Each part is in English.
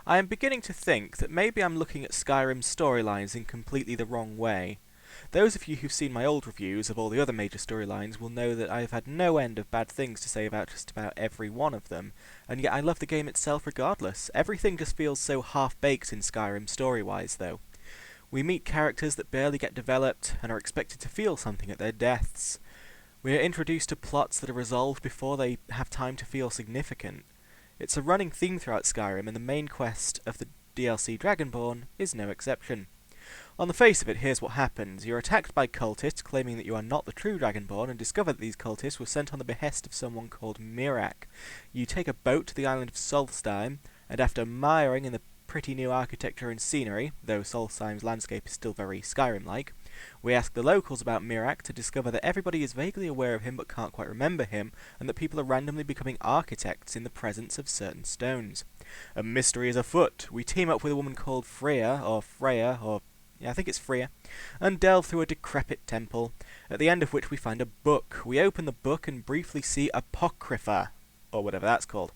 I am beginning to think that maybe I'm looking at Skyrim's storylines in completely the wrong way. Those of you who've seen my old reviews of all the other major storylines will know that I've had no end of bad things to say about just about every one of them, and yet I love the game itself regardless. Everything just feels so half-baked in Skyrim story-wise, though. We meet characters that barely get developed and are expected to feel something at their deaths. We are introduced to plots that are resolved before they have time to feel significant. It's a running theme throughout Skyrim, and the main quest of the DLC Dragonborn is no exception. On the face of it, here's what happens. You're attacked by cultists claiming that you are not the true Dragonborn, and discover that these cultists were sent on the behest of someone called Mirak. You take a boat to the island of Solstheim, and after miring in the pretty new architecture and scenery, though Solstheim's landscape is still very Skyrim-like, we ask the locals about Mirak to discover that everybody is vaguely aware of him but can't quite remember him, and that people are randomly becoming architects in the presence of certain stones. A mystery is afoot. We team up with a woman called Freya, I think it's Freya, and delve through a decrepit temple, at the end of which we find a book. We open the book and briefly see Apocrypha, or whatever that's called,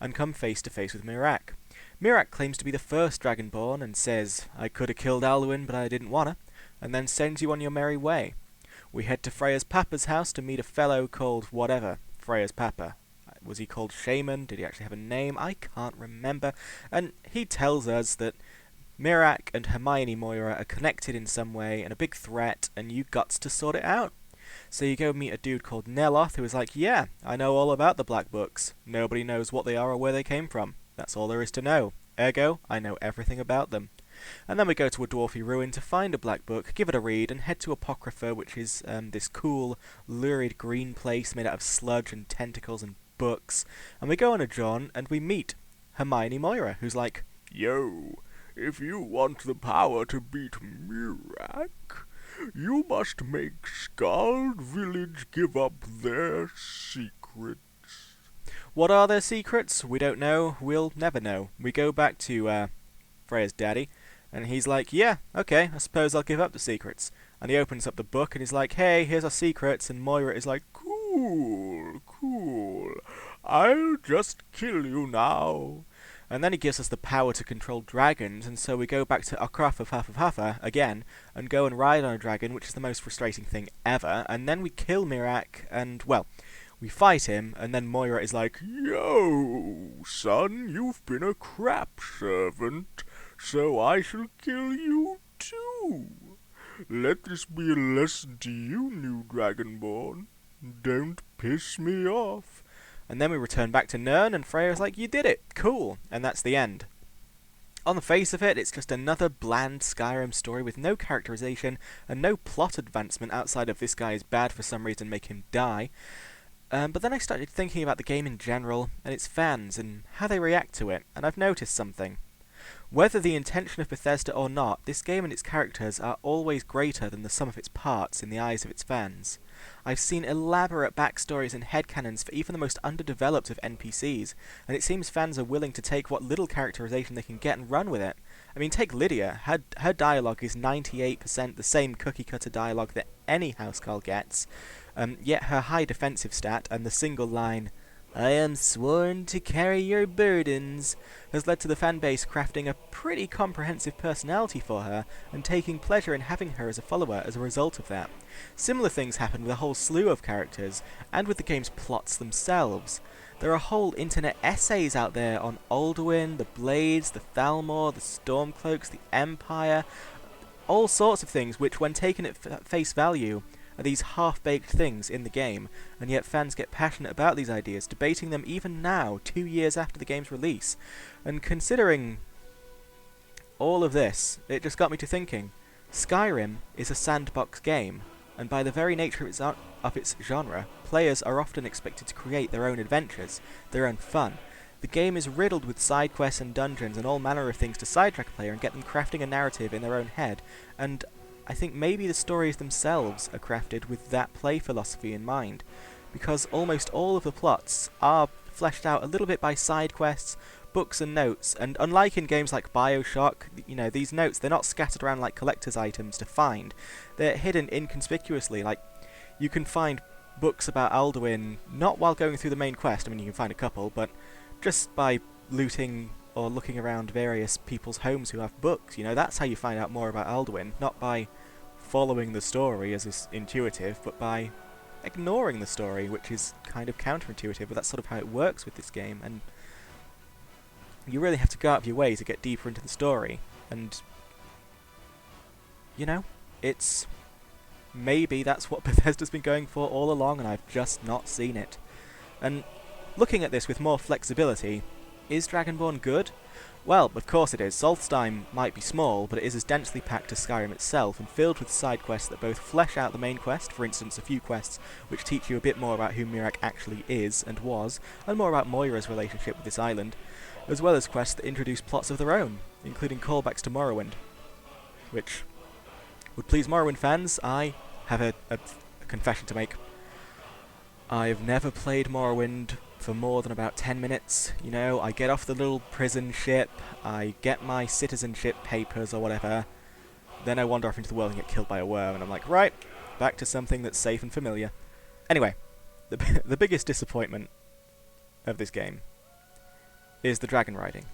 and come face to face with Mirak. Mirak claims to be the first Dragonborn and says, "I could have killed Alduin, but I didn't wanna," and then sends you on your merry way. We head to Freya's papa's house to meet a fellow called whatever, Freya's papa. Was he called Shaman? Did he actually have a name? I can't remember. And he tells us that Mirak and Herma-Mora are connected in some way and a big threat, and you gots to sort it out. So you go meet a dude called Neloth who is like, "Yeah, I know all about the Black Books. Nobody knows what they are or where they came from. That's all there is to know. Ergo, I know everything about them." And then we go to a dwarfy ruin to find a black book, give it a read, and head to Apocrypha, which is this cool, lurid green place made out of sludge and tentacles and books. And we go on a jaunt, and we meet Herma-Mora, who's like, "Yo, if you want the power to beat Mirak, you must make Skald Village give up their secrets." What are their secrets? We don't know. We'll never know. We go back to Freya's daddy, and he's like, "Yeah, okay, I suppose I'll give up the secrets." And he opens up the book and he's like, "Hey, here's our secrets," and Moira is like, "Cool, cool. I'll just kill you now." And then he gives us the power to control dragons, and so we go back to Akrafa again, and go and ride on a dragon, which is the most frustrating thing ever, and then we kill Mirak, and, well, we fight him, and then Moira is like, "Yo, son, you've been a crap servant, so I shall kill you too. Let this be a lesson to you, new Dragonborn. Don't piss me off." And then we return back to Nirn, and Freya's like, "You did it, cool," and that's the end. On the face of it, it's just another bland Skyrim story with no characterization and no plot advancement outside of this guy is bad for some reason, make him die. But then I started thinking about the game in general, and its fans, and how they react to it, and I've noticed something. Whether the intention of Bethesda or not, this game and its characters are always greater than the sum of its parts in the eyes of its fans. I've seen elaborate backstories and headcanons for even the most underdeveloped of NPCs, and it seems fans are willing to take what little characterization they can get and run with it. I mean, take Lydia. Her dialogue is 98% the same cookie-cutter dialogue that any housecarl gets, yet her high defensive stat and the single line, "I am sworn to carry your burdens," has led to the fanbase crafting a pretty comprehensive personality for her, and taking pleasure in having her as a follower as a result of that. Similar things happen with a whole slew of characters, and with the game's plots themselves. There are whole internet essays out there on Alduin, the Blades, the Thalmor, the Stormcloaks, the Empire, all sorts of things which, when taken at face value, are these half-baked things in the game, and yet fans get passionate about these ideas, debating them even now, 2 years after the game's release. And considering all of this, it just got me to thinking, Skyrim is a sandbox game, and by the very nature of its genre, players are often expected to create their own adventures, their own fun. The game is riddled with side quests and dungeons and all manner of things to sidetrack a player and get them crafting a narrative in their own head, and I think maybe the stories themselves are crafted with that play philosophy in mind, because almost all of the plots are fleshed out a little bit by side quests, books and notes, and unlike in games like BioShock, these notes, they're not scattered around like collector's items to find. They're hidden inconspicuously, like, you can find books about Alduin not while going through the main quest, I mean you can find a couple, but just by looting or looking around various people's homes who have books. You know, that's how you find out more about Alduin, not by following the story as is intuitive, but by ignoring the story, which is kind of counterintuitive, but that's sort of how it works with this game, and you really have to go out of your way to get deeper into the story, and, you know, it's... maybe that's what Bethesda's been going for all along, and I've just not seen it. And looking at this with more flexibility, is Dragonborn good? Well, of course it is. Solstheim might be small, but it is as densely packed as Skyrim itself, and filled with side quests that both flesh out the main quest, for instance a few quests which teach you a bit more about who Miraak actually is and was, and more about Moira's relationship with this island, as well as quests that introduce plots of their own, including callbacks to Morrowind, which would please Morrowind fans. I have a confession to make. I've never played Morrowind for more than about 10 minutes. You know, I get off the little prison ship, I get my citizenship papers or whatever, then I wander off into the world and get killed by a worm, and I'm like, right, back to something that's safe and familiar. Anyway, the biggest disappointment of this game is the dragon riding.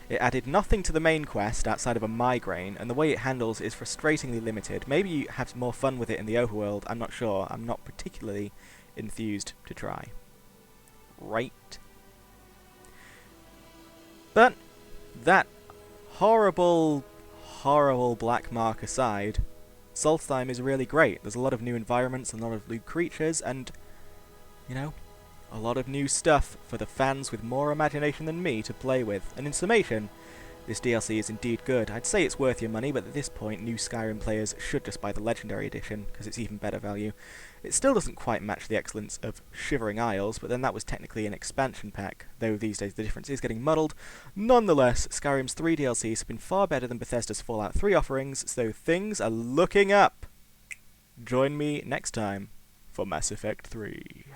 It added nothing to the main quest outside of a migraine, and the way it handles is frustratingly limited. Maybe you have more fun with it in the overworld, I'm not sure. I'm not particularly enthused to try. Right? But that horrible, horrible black mark aside, Solstheim is really great. There's a lot of new environments and a lot of new creatures, and, you know, a lot of new stuff for the fans with more imagination than me to play with. And in summation, this DLC is indeed good. I'd say it's worth your money, but at this point, new Skyrim players should just buy the Legendary Edition, because it's even better value. It still doesn't quite match the excellence of Shivering Isles, but then that was technically an expansion pack, though these days the difference is getting muddled. Nonetheless, Skyrim's 3 DLCs have been far better than Bethesda's Fallout 3 offerings, so things are looking up. Join me next time for Mass Effect 3.